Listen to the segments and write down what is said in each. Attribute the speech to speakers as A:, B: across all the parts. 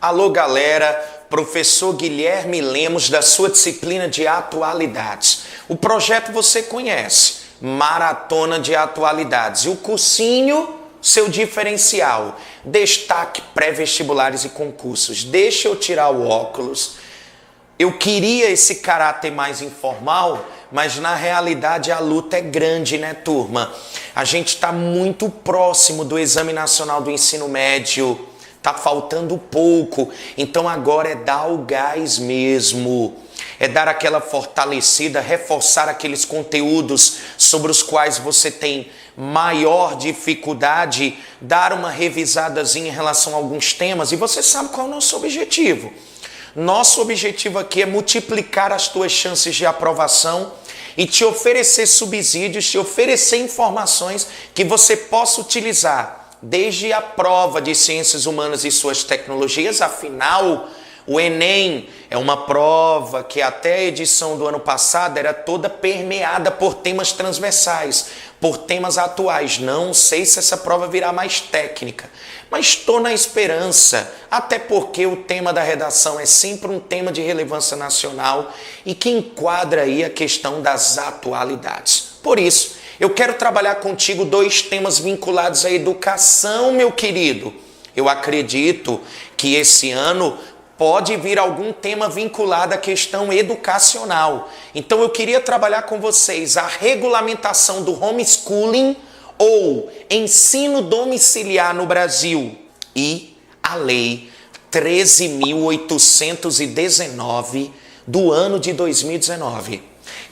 A: Alô, galera, professor Guilherme Lemos da sua disciplina de atualidades. O projeto você conhece, Maratona de Atualidades. E o cursinho, seu diferencial, destaque pré-vestibulares e concursos. Deixa eu tirar o óculos. Eu queria esse caráter mais informal, mas na realidade a luta é grande, né, turma? A gente está muito próximo do Exame Nacional do Ensino Médio. Tá faltando pouco, então agora é dar o gás mesmo, é dar aquela fortalecida, reforçar aqueles conteúdos sobre os quais você tem maior dificuldade, dar uma revisadazinha em relação a alguns temas, e você sabe qual é o nosso objetivo. Nosso objetivo aqui é multiplicar as tuas chances de aprovação e te oferecer subsídios, te oferecer informações que você possa utilizar desde a prova de Ciências Humanas e suas tecnologias. Afinal, o Enem é uma prova que até a edição do ano passado era toda permeada por temas transversais, por temas atuais. Não sei se essa prova virá mais técnica, mas estou na esperança, até porque o tema da redação é sempre um tema de relevância nacional e que enquadra aí a questão das atualidades. Por isso, eu quero trabalhar contigo dois temas vinculados à educação, meu querido. Eu acredito que esse ano pode vir algum tema vinculado à questão educacional. Então eu queria trabalhar com vocês a regulamentação do homeschooling ou ensino domiciliar no Brasil e a Lei 13.819 do ano de 2019,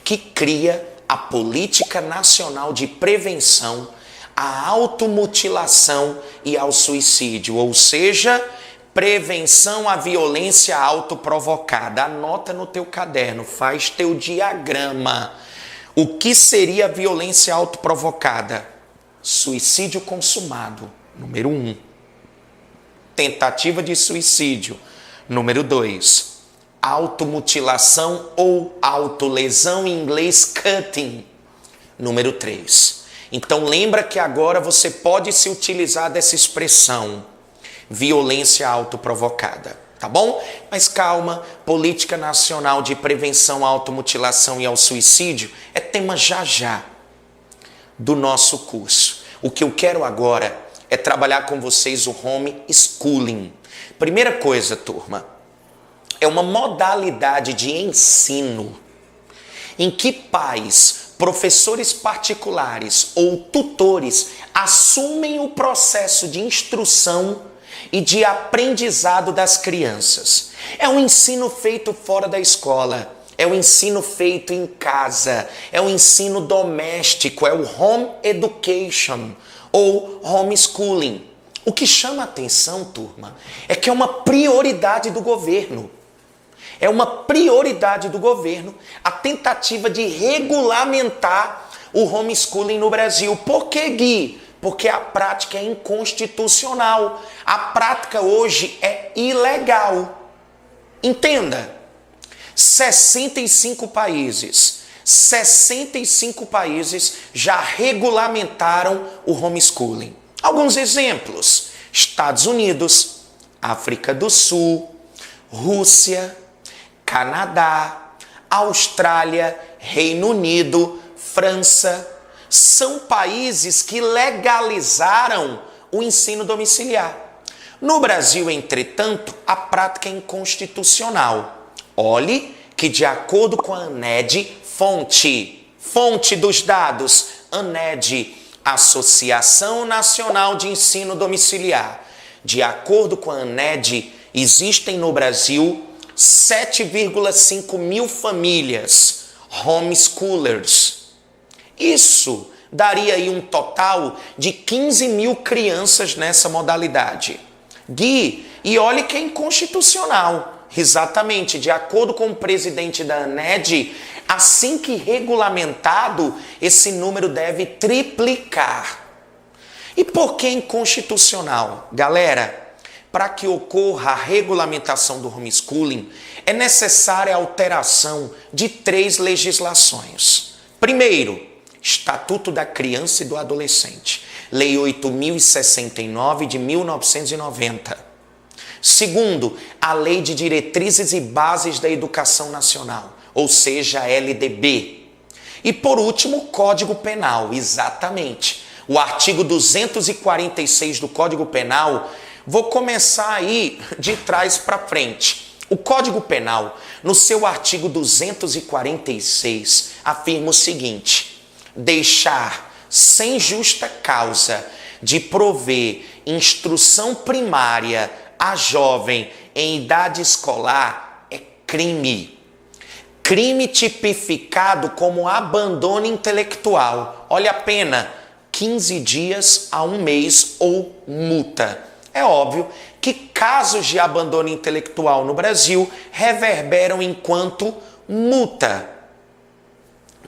A: que cria a Política Nacional de Prevenção à Automutilação e ao Suicídio, ou seja, prevenção à violência autoprovocada. Anota no teu caderno, faz teu diagrama. O que seria a violência autoprovocada? Suicídio consumado, número 1. Tentativa de suicídio, número 2. Automutilação ou autolesão, em inglês cutting, número 3. Então lembra que agora você pode se utilizar dessa expressão, violência autoprovocada, tá bom? Mas calma, Política Nacional de Prevenção à Automutilação e ao Suicídio é tema já do nosso curso. O que eu quero agora é trabalhar com vocês o homeschooling. Primeira coisa, turma, é uma modalidade de ensino em que pais, professores particulares ou tutores assumem o processo de instrução e de aprendizado das crianças. É um ensino feito fora da escola, é um ensino feito em casa, é um ensino doméstico, é o home education ou homeschooling. O que chama a atenção, turma, é que é uma prioridade do governo. É uma prioridade do governo a tentativa de regulamentar o homeschooling no Brasil. Por que, Gui? Porque a prática é inconstitucional. A prática hoje é ilegal. Entenda, 65 países já regulamentaram o homeschooling. Alguns exemplos: Estados Unidos, África do Sul, Rússia, Canadá, Austrália, Reino Unido, França. São países que legalizaram o ensino domiciliar. No Brasil, entretanto, a prática é inconstitucional. Olhe que, de acordo com a ANED, fonte dos dados, ANED, Associação Nacional de Ensino Domiciliar. De acordo com a ANED, existem no Brasil 7,5 mil famílias homeschoolers. Isso daria aí um total de 15 mil crianças nessa modalidade. Gui, e olhe que é inconstitucional. Exatamente, de acordo com o presidente da ANED, assim que regulamentado, esse número deve triplicar. E por que inconstitucional? Galera, para que ocorra a regulamentação do homeschooling, é necessária a alteração de 3 legislações. Primeiro, Estatuto da Criança e do Adolescente, Lei 8.069 de 1990. Segundo, a Lei de Diretrizes e Bases da Educação Nacional, ou seja, a LDB. E por último, o Código Penal, exatamente. O artigo 246 do Código Penal, vou começar aí de trás para frente. O Código Penal, no seu artigo 246, afirma o seguinte: deixar sem justa causa de prover instrução primária a jovem em idade escolar é crime. Crime tipificado como abandono intelectual. Olha a pena, 15 dias a 1 mês ou multa. É óbvio que casos de abandono intelectual no Brasil reverberam enquanto multa.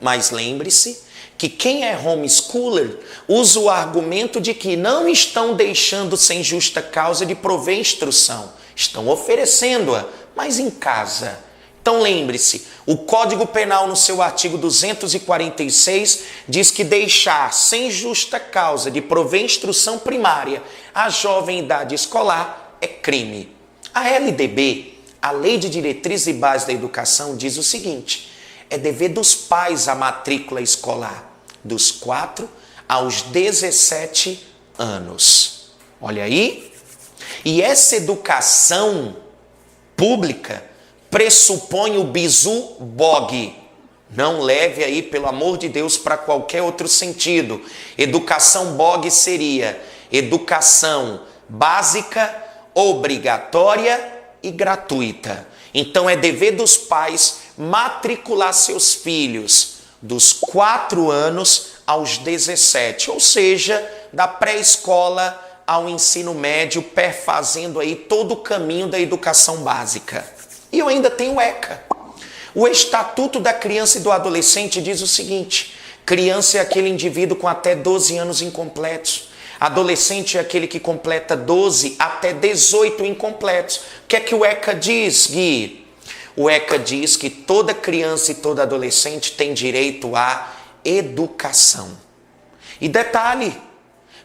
A: Mas lembre-se que quem é homeschooler usa o argumento de que não estão deixando sem justa causa de prover instrução. Estão oferecendo-a, mas em casa. Então lembre-se, o Código Penal no seu artigo 246 diz que deixar sem justa causa de prover instrução primária a jovem em idade escolar é crime. A LDB, a Lei de Diretrizes e Bases da Educação, diz o seguinte: é dever dos pais a matrícula escolar dos 4 aos 17 anos. Olha aí. E essa educação pública pressupõe o bizu bogue. Não leve aí, pelo amor de Deus, para qualquer outro sentido. Educação bogue seria educação básica, obrigatória e gratuita. Então é dever dos pais matricular seus filhos dos 4 anos aos 17, ou seja, da pré-escola ao ensino médio, perfazendo aí todo o caminho da educação básica. E eu ainda tenho o ECA. O Estatuto da Criança e do Adolescente diz o seguinte: criança é aquele indivíduo com até 12 anos incompletos. Adolescente é aquele que completa 12 até 18 incompletos. O que é que o ECA diz, Gui? O ECA diz que toda criança e todo adolescente tem direito à educação. E detalhe,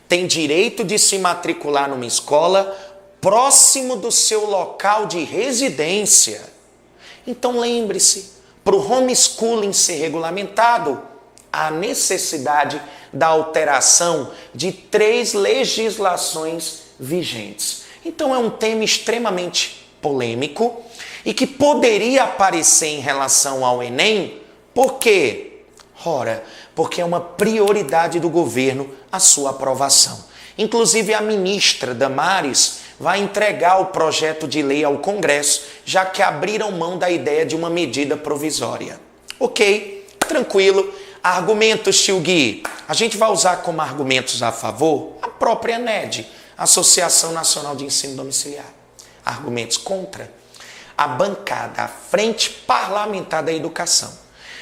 A: tem direito de se matricular numa escola próximo do seu local de residência. Então lembre-se, para o homeschooling ser regulamentado, há necessidade da alteração de 3 legislações vigentes. Então é um tema extremamente polêmico e que poderia aparecer em relação ao Enem. Por quê? Ora, porque é uma prioridade do governo a sua aprovação. Inclusive a ministra Damares vai entregar o projeto de lei ao Congresso, já que abriram mão da ideia de uma medida provisória. Ok, tranquilo. Argumentos, tio Gui. A gente vai usar como argumentos a favor a própria ANED, Associação Nacional de Ensino Domiciliar. Argumentos contra a bancada, a Frente Parlamentar da Educação.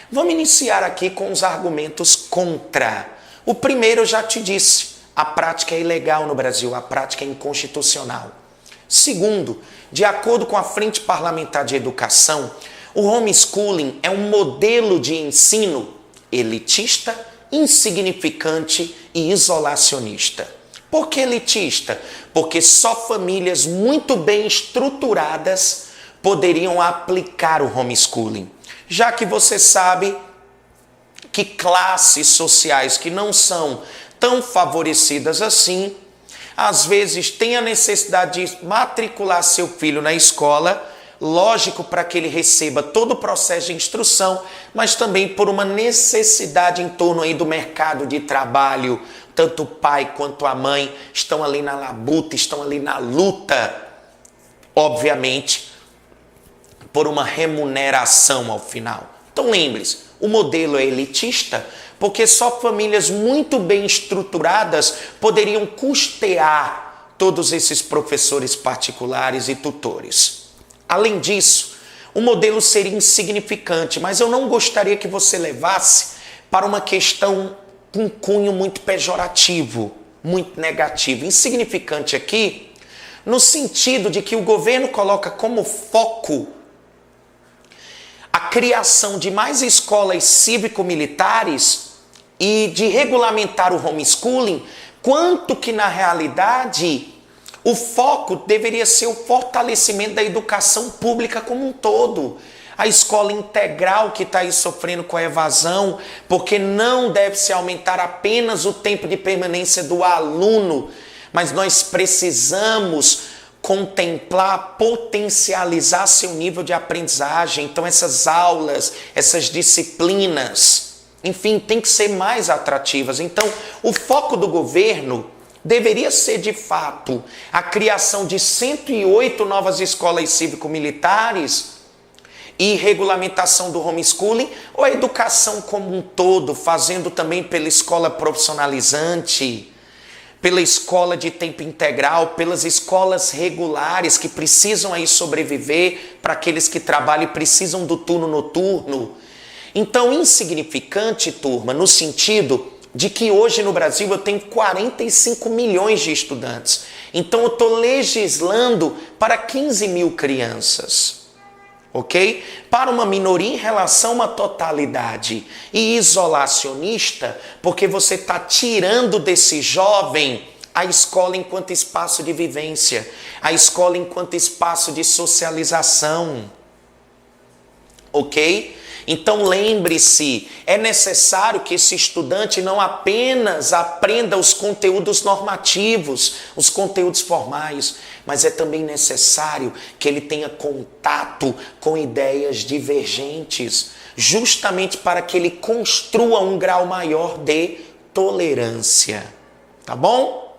A: Vamos iniciar aqui com os argumentos contra. O primeiro eu já te disse, a prática é ilegal no Brasil, a prática é inconstitucional. Segundo, de acordo com a Frente Parlamentar de Educação, o homeschooling é um modelo de ensino elitista, insignificante e isolacionista. Por que elitista? Porque só famílias muito bem estruturadas poderiam aplicar o homeschooling. Já que você sabe que classes sociais que não são tão favorecidas assim, às vezes têm a necessidade de matricular seu filho na escola, lógico, para que ele receba todo o processo de instrução, mas também por uma necessidade em torno aí do mercado de trabalho. Tanto o pai quanto a mãe estão ali na labuta, estão ali na luta, obviamente, por uma remuneração ao final. Então lembre-se, o modelo é elitista porque só famílias muito bem estruturadas poderiam custear todos esses professores particulares e tutores. Além disso, o modelo seria insignificante, mas eu não gostaria que você levasse para uma questão com cunho muito pejorativo, muito negativo. Insignificante aqui, no sentido de que o governo coloca como foco a criação de mais escolas cívico-militares e de regulamentar o homeschooling, quanto que na realidade O foco deveria ser o fortalecimento da educação pública como um todo. A escola integral que está aí sofrendo com a evasão, porque não deve se aumentar apenas o tempo de permanência do aluno, mas nós precisamos contemplar, potencializar seu nível de aprendizagem. Então essas aulas, essas disciplinas, enfim, tem que ser mais atrativas. Então o foco do governo deveria ser de fato a criação de 108 novas escolas cívico-militares e regulamentação do homeschooling, ou a educação como um todo, fazendo também pela escola profissionalizante, pela escola de tempo integral, pelas escolas regulares que precisam aí sobreviver para aqueles que trabalham e precisam do turno noturno. Então, insignificante, turma, no sentido de que hoje no Brasil eu tenho 45 milhões de estudantes. Então eu estou legislando para 15 mil crianças. Ok? Para uma minoria em relação a uma totalidade. E isolacionista, porque você está tirando desse jovem a escola enquanto espaço de vivência, a escola enquanto espaço de socialização. Ok? Então lembre-se, é necessário que esse estudante não apenas aprenda os conteúdos normativos, os conteúdos formais, mas é também necessário que ele tenha contato com ideias divergentes, justamente para que ele construa um grau maior de tolerância. Tá bom?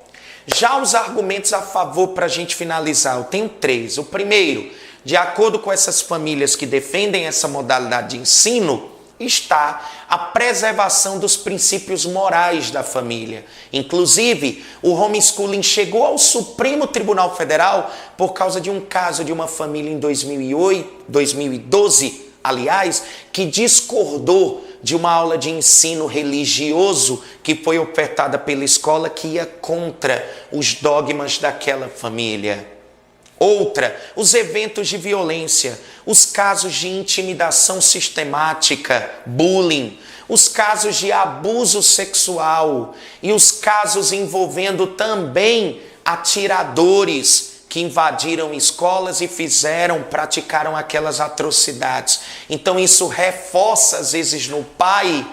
A: Já os argumentos a favor para a gente finalizar, eu tenho 3. O primeiro, de acordo com essas famílias que defendem essa modalidade de ensino, está a preservação dos princípios morais da família. Inclusive, o homeschooling chegou ao Supremo Tribunal Federal por causa de um caso de uma família em 2012, aliás, que discordou de uma aula de ensino religioso que foi ofertada pela escola que ia contra os dogmas daquela família. Outra, os eventos de violência, os casos de intimidação sistemática, bullying, os casos de abuso sexual e os casos envolvendo também atiradores que invadiram escolas e praticaram aquelas atrocidades. Então isso reforça às vezes no pai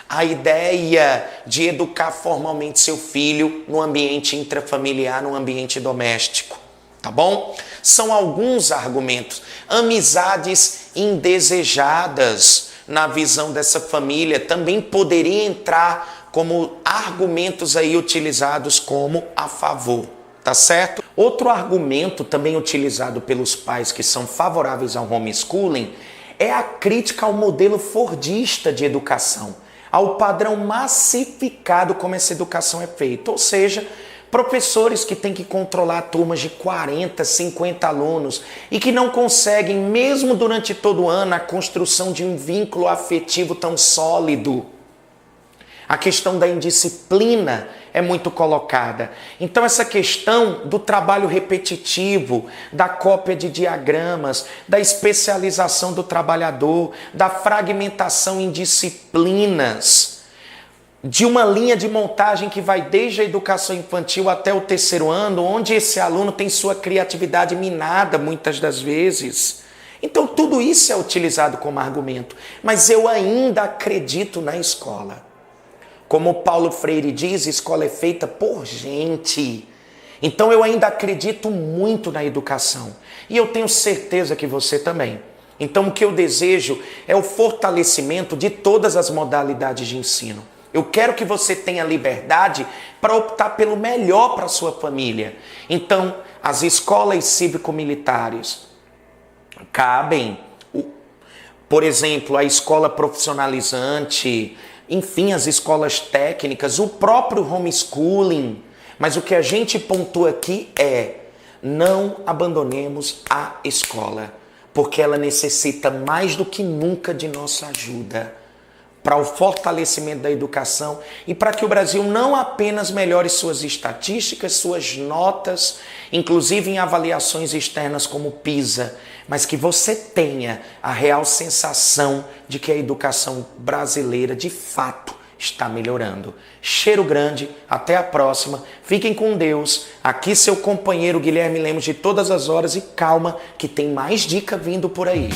A: a ideia de educar formalmente seu filho no ambiente intrafamiliar, no ambiente doméstico. Tá bom? São alguns argumentos. Amizades indesejadas na visão dessa família também poderia entrar como argumentos aí utilizados como a favor, tá certo? Outro argumento também utilizado pelos pais que são favoráveis ao homeschooling é a crítica ao modelo fordista de educação, ao padrão massificado como essa educação é feita, ou seja, professores que têm que controlar turmas de 40, 50 alunos e que não conseguem, mesmo durante todo o ano, a construção de um vínculo afetivo tão sólido. A questão da indisciplina é muito colocada. Então essa questão do trabalho repetitivo, da cópia de diagramas, da especialização do trabalhador, da fragmentação em disciplinas, de uma linha de montagem que vai desde a educação infantil até o 3º ano, onde esse aluno tem sua criatividade minada muitas das vezes. Então tudo isso é utilizado como argumento, mas eu ainda acredito na escola. Como Paulo Freire diz, escola é feita por gente. Então eu ainda acredito muito na educação e eu tenho certeza que você também. Então o que eu desejo é o fortalecimento de todas as modalidades de ensino. Eu quero que você tenha liberdade para optar pelo melhor para a sua família. Então, as escolas cívico-militares cabem, por exemplo, a escola profissionalizante, enfim, as escolas técnicas, o próprio homeschooling. Mas o que a gente pontua aqui é: não abandonemos a escola, porque ela necessita mais do que nunca de nossa ajuda para o fortalecimento da educação e para que o Brasil não apenas melhore suas estatísticas, suas notas, inclusive em avaliações externas como PISA, mas que você tenha a real sensação de que a educação brasileira, de fato, está melhorando. Cheiro grande, até a próxima. Fiquem com Deus. Aqui seu companheiro Guilherme Lemos de Todas as Horas e calma que tem mais dica vindo por aí.